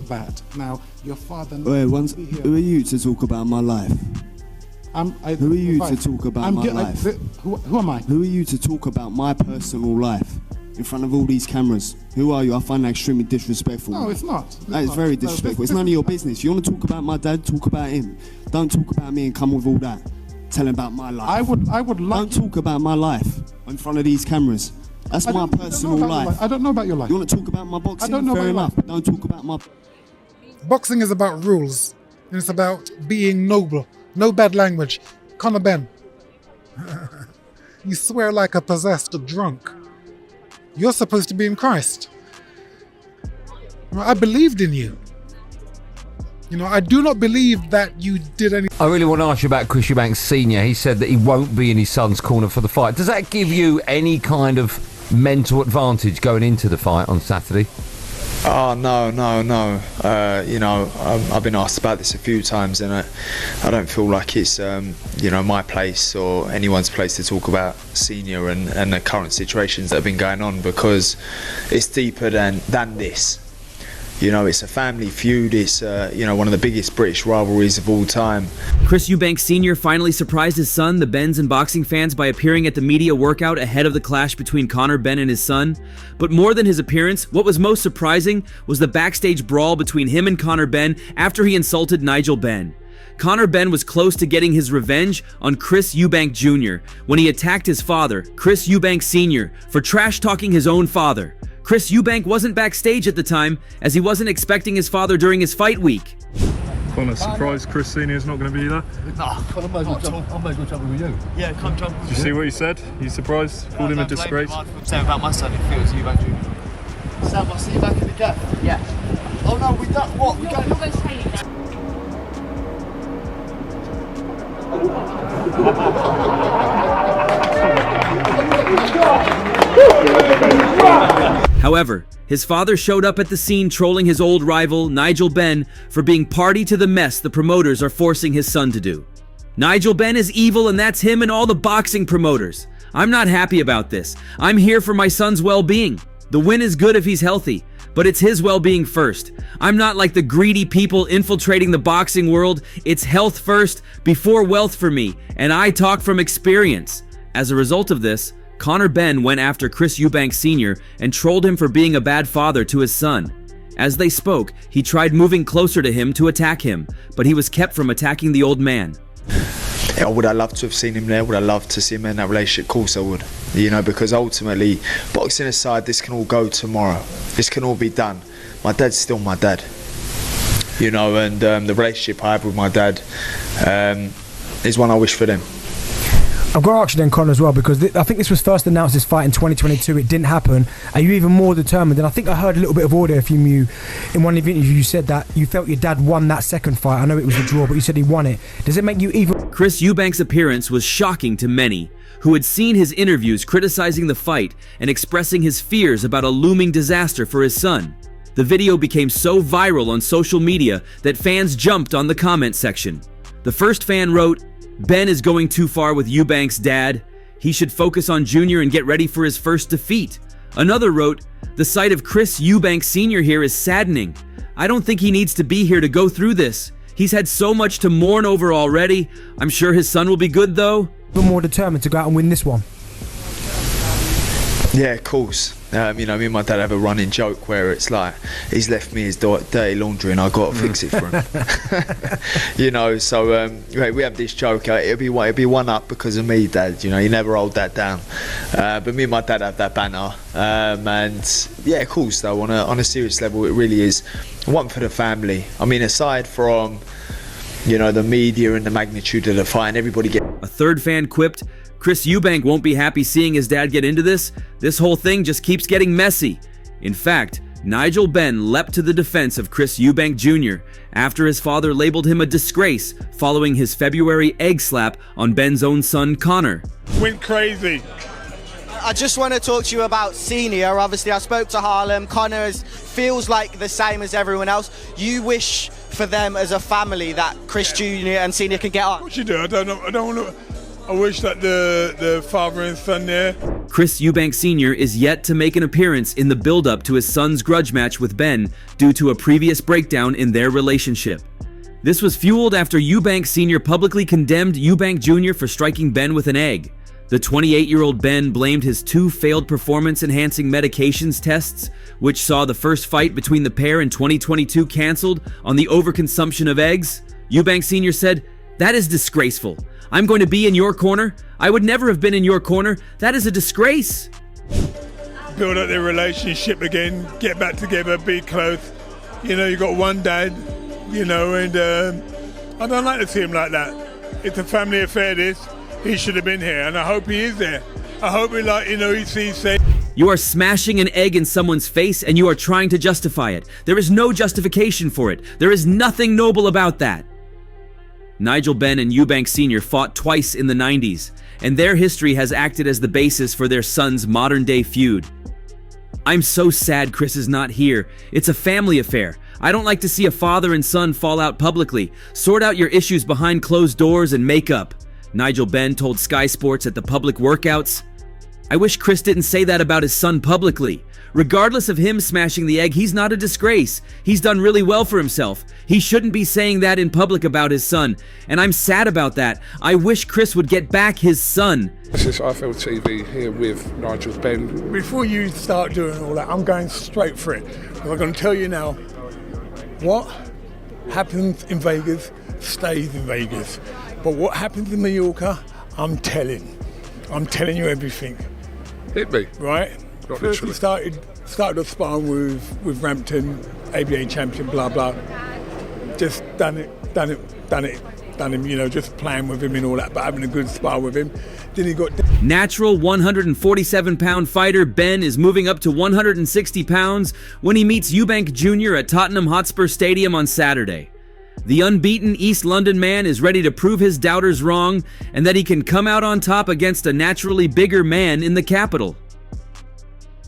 that. Now, your father... Wait, who are you to talk about my life? Who are you to talk about my life? Who am I? Who are you to talk about my personal life in front of all these cameras? Who are you? I find that extremely disrespectful. No, it's not. That is very disrespectful. It's none of your business. You want to talk about my dad, talk about him. Don't talk about me and come with all that. Telling about my life. I would like... Don't talk about my life in front of these cameras. That's my personal life. I don't know about your life. You want to talk about my boxing? I don't know Fair about enough. Don't talk about my... Boxing is about rules, and it's about being noble. No bad language. Conor Benn, you swear like a possessed drunk. You're supposed to be in Christ. I believed in you. You know, I do not believe that you did anything. I really want to ask you about Chris Eubank Sr. He said that he won't be in his son's corner for the fight. Does that give you any kind of mental advantage going into the fight on Saturday? Oh, no. You know, I've been asked about this a few times, and I don't feel like it's, you know, my place or anyone's place to talk about Senior and the current situations that have been going on, because it's deeper than this. You know, it's a family feud. It's, you know, one of the biggest British rivalries of all time. Chris Eubank Sr. finally surprised his son, the Benns, and boxing fans by appearing at the media workout ahead of the clash between Conor Benn and his son. But more than his appearance, what was most surprising was the backstage brawl between him and Conor Benn after he insulted Nigel Benn. Conor Benn was close to getting his revenge on Chris Eubank Jr. when he attacked his father, Chris Eubank Sr., for trash-talking his own father. Chris Eubank wasn't backstage at the time, as he wasn't expecting his father during his fight week. Conor, surprised Chris Senior's not going to be there? No, Conor, I'm going to go trouble with you. Yeah, come trouble with you. Did you see what he said? He's surprised? Called him a disgrace? Saying about my son if it was Eubank Jr. Sam, I'll see you back in the gap. Yeah. Oh no, we don't. What? We're going to training. However, his father showed up at the scene trolling his old rival, Nigel Benn, for being party to the mess the promoters are forcing his son to do. Nigel Benn is evil, and that's him and all the boxing promoters. I'm not happy about this. I'm here for my son's well-being. The win is good if he's healthy, but it's his well-being first. I'm not like the greedy people infiltrating the boxing world. It's health first, before wealth for me, and I talk from experience. As a result of this, Conor Benn went after Chris Eubank Sr. and trolled him for being a bad father to his son. As they spoke, he tried moving closer to him to attack him, but he was kept from attacking the old man. Yeah, would I love to have seen him there? Would I love to see him in that relationship? Of course I would. You know, because ultimately, boxing aside, this can all go tomorrow. This can all be done. My dad's still my dad. You know, and the relationship I have with my dad is one I wish for them. I've got to ask you then, Conor, as well, because I think this was first announced, this fight in 2022. It didn't happen. Are you even more determined? And I think I heard a little bit of audio from you in one of the interviews. You said that you felt your dad won that second fight. I know it was a draw, but you said he won it. Does it make you even... Chris Eubank's appearance was shocking to many who had seen his interviews criticizing the fight and expressing his fears about a looming disaster for his son. The video became so viral on social media that fans jumped on the comment section. The first fan wrote, "Ben is going too far with Eubank's dad. He should focus on Junior and get ready for his first defeat." Another wrote, "The sight of Chris Eubank Sr. here is saddening. I don't think he needs to be here to go through this. He's had so much to mourn over already. I'm sure his son will be good though." But more determined to go out and win this one. Yeah, of course. You know, me and my dad have a running joke where it's like, he's left me his dirty laundry and I got to fix it for him. You know, so we have this joke. It'll be one up because of me, Dad. You know, you never hold that down. But me and my dad have that banner. And yeah, of course, though, on a serious level, it really is one for the family. I mean, aside from, you know, the media and the magnitude of the fight, and everybody get. A third fan quipped, "Chris Eubank won't be happy seeing his dad get into this. This whole thing just keeps getting messy." In fact, Nigel Benn leapt to the defense of Chris Eubank Jr. after his father labeled him a disgrace following his February egg slap on Ben's own son, Conor. Went crazy. I just want to talk to you about Senior. Obviously, I spoke to Harlem. Conor feels like the same as everyone else. You wish for them as a family that Chris Jr. and Senior can get on? Of course you do. I don't know. I wish that the father and son there. Chris Eubank Sr. is yet to make an appearance in the build-up to his son's grudge match with Benn due to a previous breakdown in their relationship. This was fueled after Eubank Sr. publicly condemned Eubank Jr. for striking Benn with an egg. The 28-year-old Benn blamed his 2 failed performance-enhancing medications tests, which saw the first fight between the pair in 2022 canceled on the overconsumption of eggs. Eubank Sr. said, "That is disgraceful. I'm going to be in your corner. I would never have been in your corner. That is a disgrace." Build up their relationship again, get back together, be close. You know, you got one dad, you know, and I don't like to see him like that. It's a family affair, this. He should have been here, and I hope he is there. I hope he, like, you know, he sees safe. You are smashing an egg in someone's face and you are trying to justify it. There is no justification for it. There is nothing noble about that. Nigel Benn and Eubank Sr. fought twice in the 90s, and their history has acted as the basis for their son's modern-day feud. I'm so sad Chris is not here. It's a family affair. I don't like to see a father and son fall out publicly. Sort out your issues behind closed doors and make up, Nigel Benn told Sky Sports at the public workouts. I wish Chris didn't say that about his son publicly. Regardless of him smashing the egg, he's not a disgrace. He's done really well for himself. He shouldn't be saying that in public about his son, and I'm sad about that. I wish Chris would get back his son. This is IFL TV here with Nigel Benn. Before you start doing all that, I'm going straight for it. I'm going to tell you now, what happens in Vegas stays in Vegas. But what happens in Mallorca, I'm telling you everything. Hit me. Right? Not First we literally. started off sparring with Rampton, ABA champion, blah, blah. Just done him, you know, just playing with him and all that, but having a good spar with him. Then he got... Natural 147-pound fighter Benn is moving up to 160 pounds when he meets Eubank Jr. at Tottenham Hotspur Stadium on Saturday. The unbeaten East London man is ready to prove his doubters wrong and that he can come out on top against a naturally bigger man in the capital.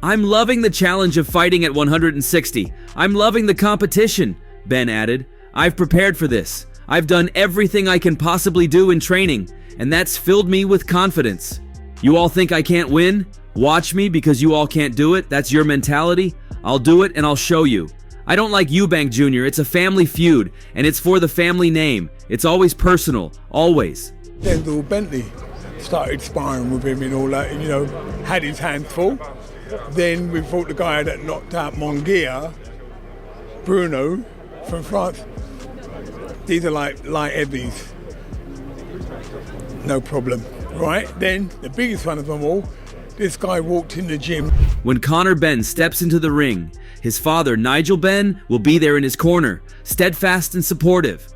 I'm loving the challenge of fighting at 160. I'm loving the competition, Benn added. I've prepared for this. I've done everything I can possibly do in training, and that's filled me with confidence. You all think I can't win? Watch me because you all can't do it? That's your mentality? I'll do it and I'll show you. I don't like Eubank Jr. It's a family feud, and it's for the family name. It's always personal, always. Denzel Bentley started sparring with him and all that, and, you know, had his hands full. Then we fought the guy that knocked out Monguia, Bruno, from France. These are like light heavies. No problem, right? Then, the biggest one of them all, this guy walked in the gym. When Conor Benn steps into the ring, his father, Nigel Benn, will be there in his corner, steadfast and supportive.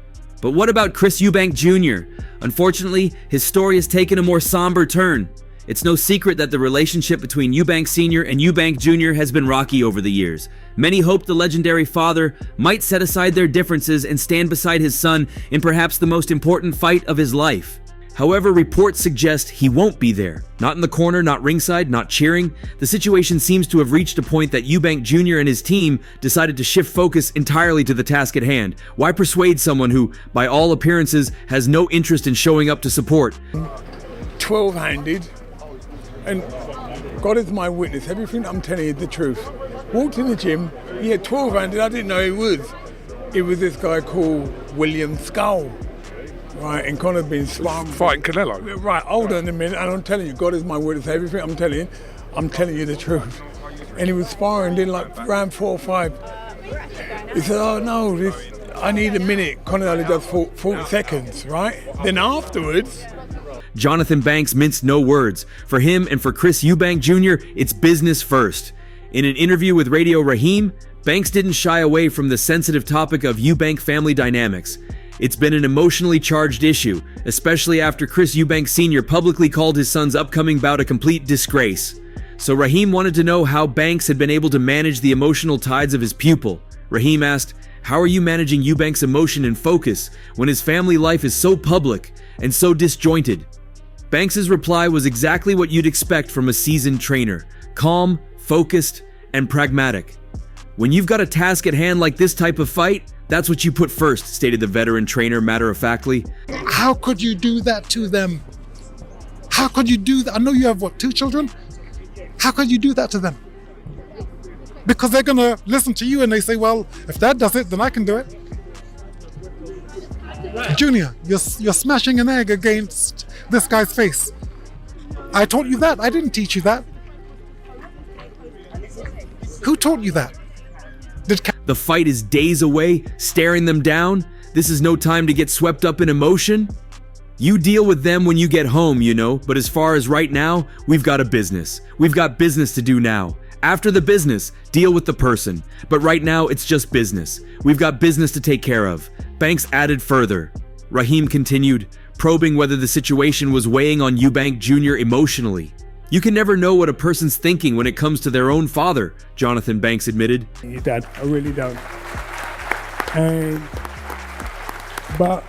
But what about Chris Eubank Jr.? Unfortunately, his story has taken a more somber turn. It's no secret that the relationship between Eubank Sr. and Eubank Jr. has been rocky over the years. Many hoped the legendary father might set aside their differences and stand beside his son in perhaps the most important fight of his life. However, reports suggest he won't be there. Not in the corner, not ringside, not cheering. The situation seems to have reached a point that Eubank Jr. and his team decided to shift focus entirely to the task at hand. Why persuade someone who, by all appearances, has no interest in showing up to support? 12-handed, and God is my witness, everything I'm telling you is the truth. Walked in the gym, he had 12-handed, I didn't know who it was. It was this guy called William Skull. Right, and Conor Benn sparring. Fighting Canelo. Right, hold on a minute, and I'm telling you, God is my witness, everything I'm telling you the truth. And he was sparring, then like round 4 or 5. He said, oh no, I need a minute. Conor only does 40 seconds, right? Then afterwards... Jonathan Banks minced no words. For him and for Chris Eubank Jr., it's business first. In an interview with Radio Raheem, Banks didn't shy away from the sensitive topic of Eubank family dynamics. It's been an emotionally charged issue, especially after Chris Eubank Sr. publicly called his son's upcoming bout a complete disgrace. So Raheem wanted to know how Banks had been able to manage the emotional tides of his pupil. Raheem asked, how are you managing Eubank's emotion and focus when his family life is so public and so disjointed? Banks's reply was exactly what you'd expect from a seasoned trainer, calm, focused, and pragmatic. When you've got a task at hand like this type of fight, that's what you put first, stated the veteran trainer matter-of-factly. How could you do that to them? How could you do that? I know you have, what, 2 children? How could you do that to them? Because they're going to listen to you and they say, well, if Dad does it, then I can do it. Junior, you're smashing an egg against this guy's face. I taught you that. I didn't teach you that. Who taught you that? The fight is days away, staring them down. This is no time to get swept up in emotion. You deal with them when you get home, you know, but as far as right now, we've got a business. We've got business to do now. After the business, deal with the person. But right now, it's just business. We've got business to take care of. Banks added further. Raheem continued, probing whether the situation was weighing on Eubank Jr. emotionally. You can never know what a person's thinking when it comes to their own father, Jonathan Banks admitted. You don't. I really don't. But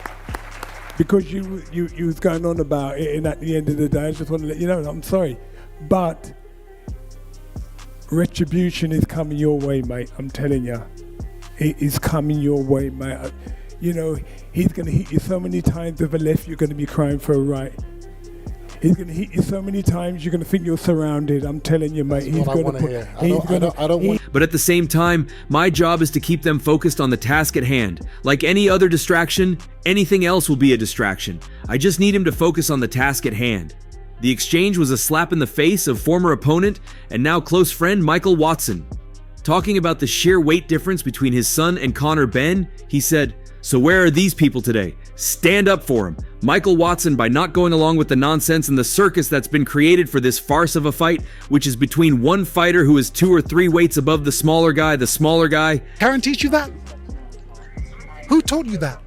because you was going on about it, and at the end of the day, I just want to let you know, I'm sorry. But retribution is coming your way, mate. I'm telling you. It is coming your way, mate. You know, he's going to hit you so many times with a left, you're going to be crying for a right. He's going to hit you so many times, you're going to think you're surrounded. I'm telling you, mate. He's going to put... But at the same time, my job is to keep them focused on the task at hand. Like any other distraction, anything else will be a distraction. I just need him to focus on the task at hand. The exchange was a slap in the face of former opponent and now close friend Michael Watson. Talking about the sheer weight difference between his son and Conor Benn, he said, "So where are these people today? Stand up for him." Michael Watson, by not going along with the nonsense and the circus that's been created for this farce of a fight, which is between one fighter who is 2 or 3 weights above the smaller guy. Karen teach you that? Who taught you that?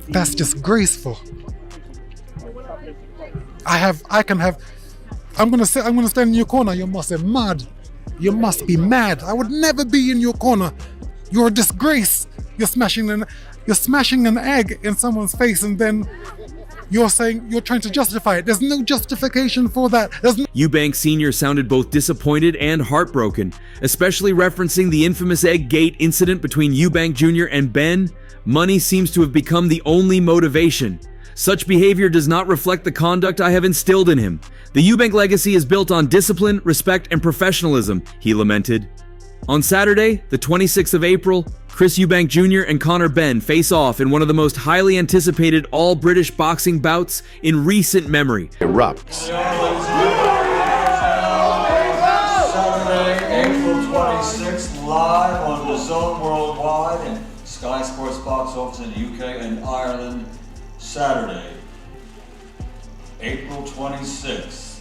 That's disgraceful. I'm gonna stand in your corner. You must be mad. You must be mad. I would never be in your corner. You're a disgrace. You're smashing an egg in someone's face, and then you're saying you're trying to justify it. There's no justification for that. Eubank Sr. sounded both disappointed and heartbroken, especially referencing the infamous Egg Gate incident between Eubank Jr. and Benn. Money seems to have become the only motivation. Such behavior does not reflect the conduct I have instilled in him. The Eubank legacy is built on discipline, respect, and professionalism, he lamented. On Saturday, the 26th of April, Chris Eubank Jr. and Conor Benn face off in one of the most highly anticipated all-British boxing bouts in recent memory. Erupts. Saturday, April 26th, live on DAZN Worldwide and Sky Sports Box Office in the UK and Ireland. Saturday, April 26th,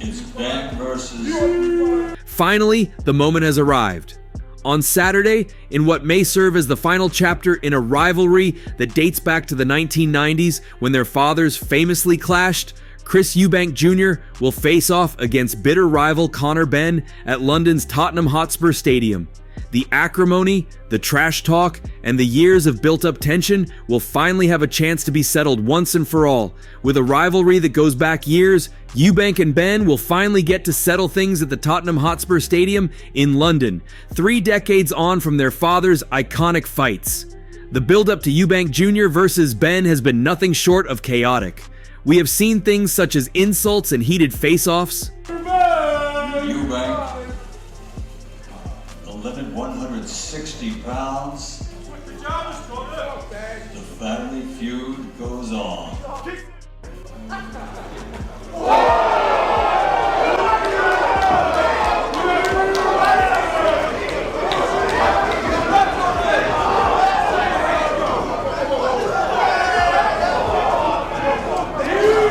it's Benn versus... Finally, the moment has arrived. On Saturday, in what may serve as the final chapter in a rivalry that dates back to the 1990s when their fathers famously clashed, Chris Eubank Jr. will face off against bitter rival Conor Benn at London's Tottenham Hotspur Stadium. The acrimony, the trash talk, and the years of built-up tension will finally have a chance to be settled once and for all. With a rivalry that goes back years, Eubank and Benn will finally get to settle things at the Tottenham Hotspur Stadium in London, 3 decades on from their father's iconic fights. The build-up to Eubank Jr. versus Benn has been nothing short of chaotic. We have seen things such as insults and heated face-offs. Eubank, the limit 160 pounds. The family feud goes on.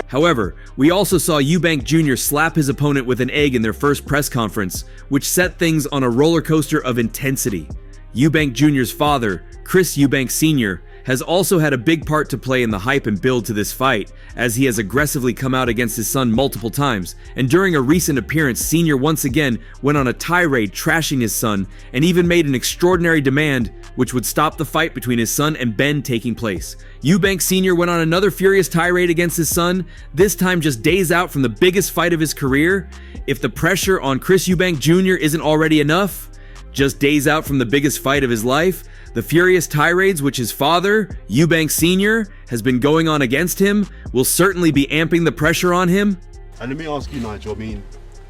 However, we also saw Eubank Jr. slap his opponent with an egg in their first press conference, which set things on a roller coaster of intensity. Eubank Jr.'s father, Chris Eubank Sr., has also had a big part to play in the hype and build to this fight, as he has aggressively come out against his son multiple times, and during a recent appearance, Sr. once again went on a tirade trashing his son, and even made an extraordinary demand which would stop the fight between his son and Benn taking place. Eubank Sr. went on another furious tirade against his son, this time just days out from the biggest fight of his career. If the pressure on Chris Eubank Jr. isn't already enough, Just days out from the biggest fight of his life, the furious tirades which his father, Eubank Sr., has been going on against him will certainly be amping the pressure on him. And let me ask you, Nigel, I mean,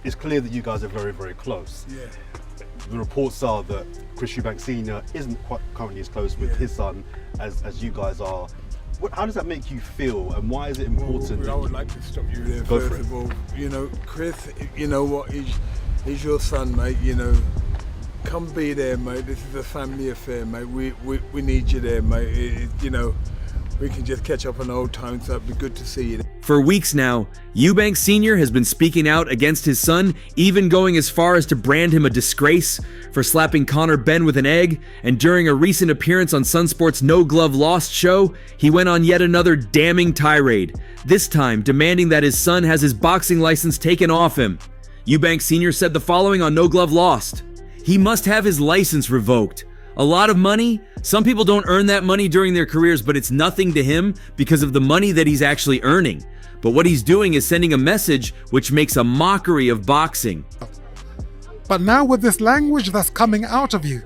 it's clear that you guys are very, very close. Yeah. The reports are that Chris Eubank Sr. isn't quite currently as close with his son as you guys are. How does that make you feel, and why is it important? Well, I would like to stop you there. Go First for it. of all, you know, Chris, you know what, he's your son, mate. You know, come be there, mate. This is a family affair, mate. We need you there, mate. You know, we can just catch up on old times. That'd be good to see you. For weeks now, Eubank Sr. has been speaking out against his son, even going as far as to brand him a disgrace for slapping Conor Benn with an egg, and during a recent appearance on Sunsport's No Glove Lost show, he went on yet another damning tirade, this time demanding that his son has his boxing license taken off him. Eubank Sr. said the following on No Glove Lost: "He must have his license revoked. A lot of money? Some people don't earn that money during their careers, but it's nothing to him because of the money that he's actually earning. But what he's doing is sending a message which makes a mockery of boxing." But now with this language that's coming out of you,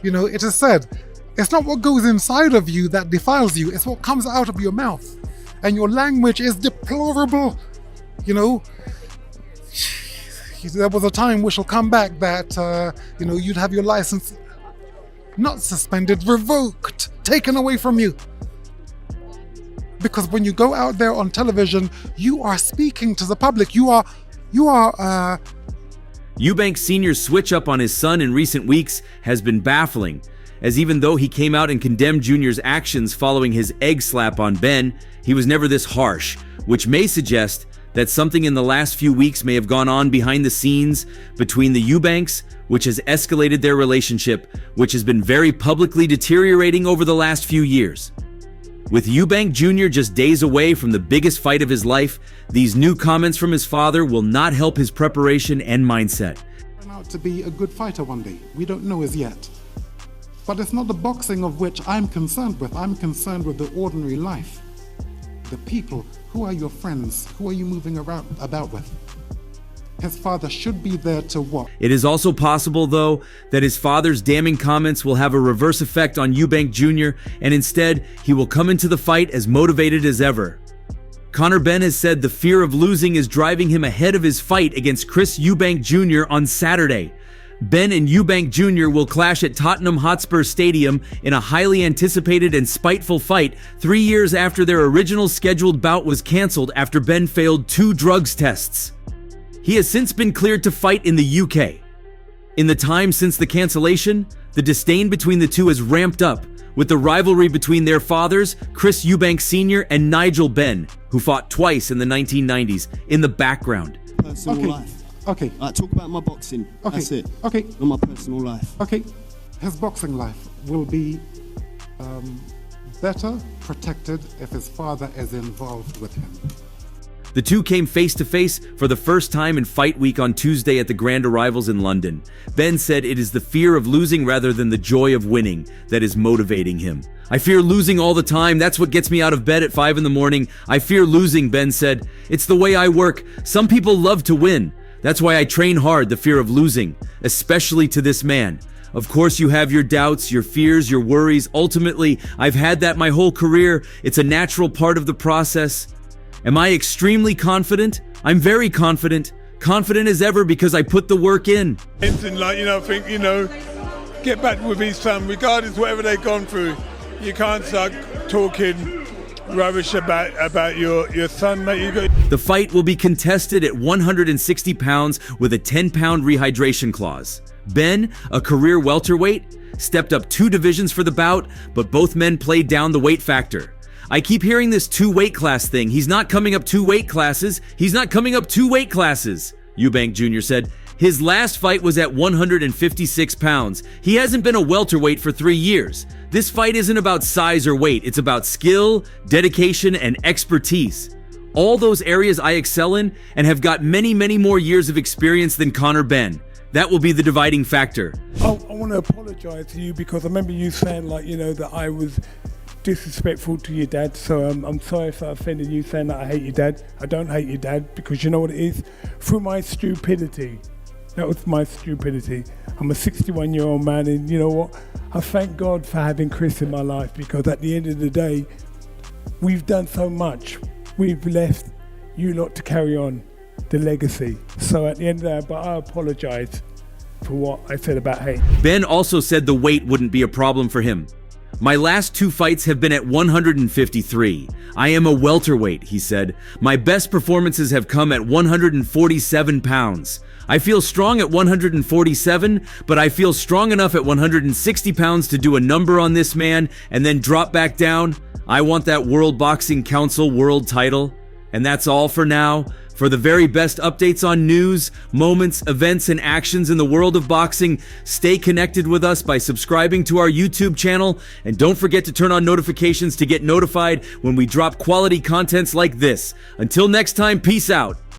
you know, it is said, it's not what goes inside of you that defiles you, it's what comes out of your mouth. And your language is deplorable, you know. There was a time which will come back that, you know, you'd have your license not suspended, revoked, taken away from you. Because when you go out there on television, you are speaking to the public. Eubank Sr.'s switch up on his son in recent weeks has been baffling, as even though he came out and condemned Junior's actions following his egg slap on Ben, he was never this harsh, which may suggest that something in the last few weeks may have gone on behind the scenes between the Eubanks, which has escalated their relationship, which has been very publicly deteriorating over the last few years. With Eubank Jr. just days away from the biggest fight of his life, these new comments from his father will not help his preparation and mindset. Turn out to be a good fighter one day. We don't know as yet. But it's not the boxing of which I'm concerned with. I'm concerned with the ordinary life. The people. Who are your friends? Who are you moving about with? His father should be there to what? It is also possible, though, that his father's damning comments will have a reverse effect on Eubank Jr., and instead, he will come into the fight as motivated as ever. Conor Benn has said the fear of losing is driving him ahead of his fight against Chris Eubank Sr. on Saturday. Benn and Eubank Jr. will clash at Tottenham Hotspur Stadium in a highly anticipated and spiteful fight 3 years after their original scheduled bout was cancelled after Benn failed 2 drugs tests. He has since been cleared to fight in the UK. In the time since the cancellation, the disdain between the two has ramped up, with the rivalry between their fathers, Chris Eubank Sr. and Nigel Benn, who fought twice in the 1990s, in the background. Personal life. Okay. Talk about my boxing. Okay. That's it. Okay. Not my personal life. Okay. His boxing life will be better protected if his father is involved with him. The two came face to face for the first time in Fight Week on Tuesday at the Grand Arrivals in London. Benn said it is the fear of losing rather than the joy of winning that is motivating him. "I fear losing all the time. That's what gets me out of bed at 5 in the morning. I fear losing," Benn said. "It's the way I work. Some people love to win. That's why I train hard, the fear of losing, especially to this man. Of course you have your doubts, your fears, your worries. Ultimately, I've had that my whole career. It's a natural part of the process. Am I extremely confident? I'm very confident. Confident as ever because I put the work in." Anything like, I think, get back with his son, regardless of whatever they've gone through. You can't start talking rubbish about your son, mate. The fight will be contested at 160 pounds with a 10-pound rehydration clause. Benn, a career welterweight, stepped up 2 divisions for the bout, but both men played down the weight factor. "I keep hearing this 2 weight class thing. He's not coming up 2 weight classes. He's not coming up 2 weight classes," Eubank Jr. said. His last fight was at 156 pounds. He hasn't been a welterweight for 3 years. This fight isn't about size or weight. It's about skill, dedication, and expertise. All those areas I excel in and have got many, many more years of experience than Conor Benn. That will be the dividing factor. I want to apologise to you because I remember you saying that I was disrespectful to your dad, so I'm sorry if I offended you saying that I hate your dad. I don't hate your dad because you know what it is? Through my stupidity, That was my stupidity. I'm a 61-year-old man, and you know what? I thank God for having Chris in my life, because at the end of the day, we've done so much. We've left you lot to carry on the legacy. So at the end of that, but I apologize for what I said about hate. Ben also said the weight wouldn't be a problem for him. My last 2 fights have been at 153. I am a welterweight, he said. My best performances have come at 147 pounds. I feel strong at 147, but I feel strong enough at 160 pounds to do a number on this man and then drop back down. I want that World Boxing Council world title. And that's all for now. For the very best updates on news, moments, events, and actions in the world of boxing, stay connected with us by subscribing to our YouTube channel, and don't forget to turn on notifications to get notified when we drop quality contents like this. Until next time, peace out.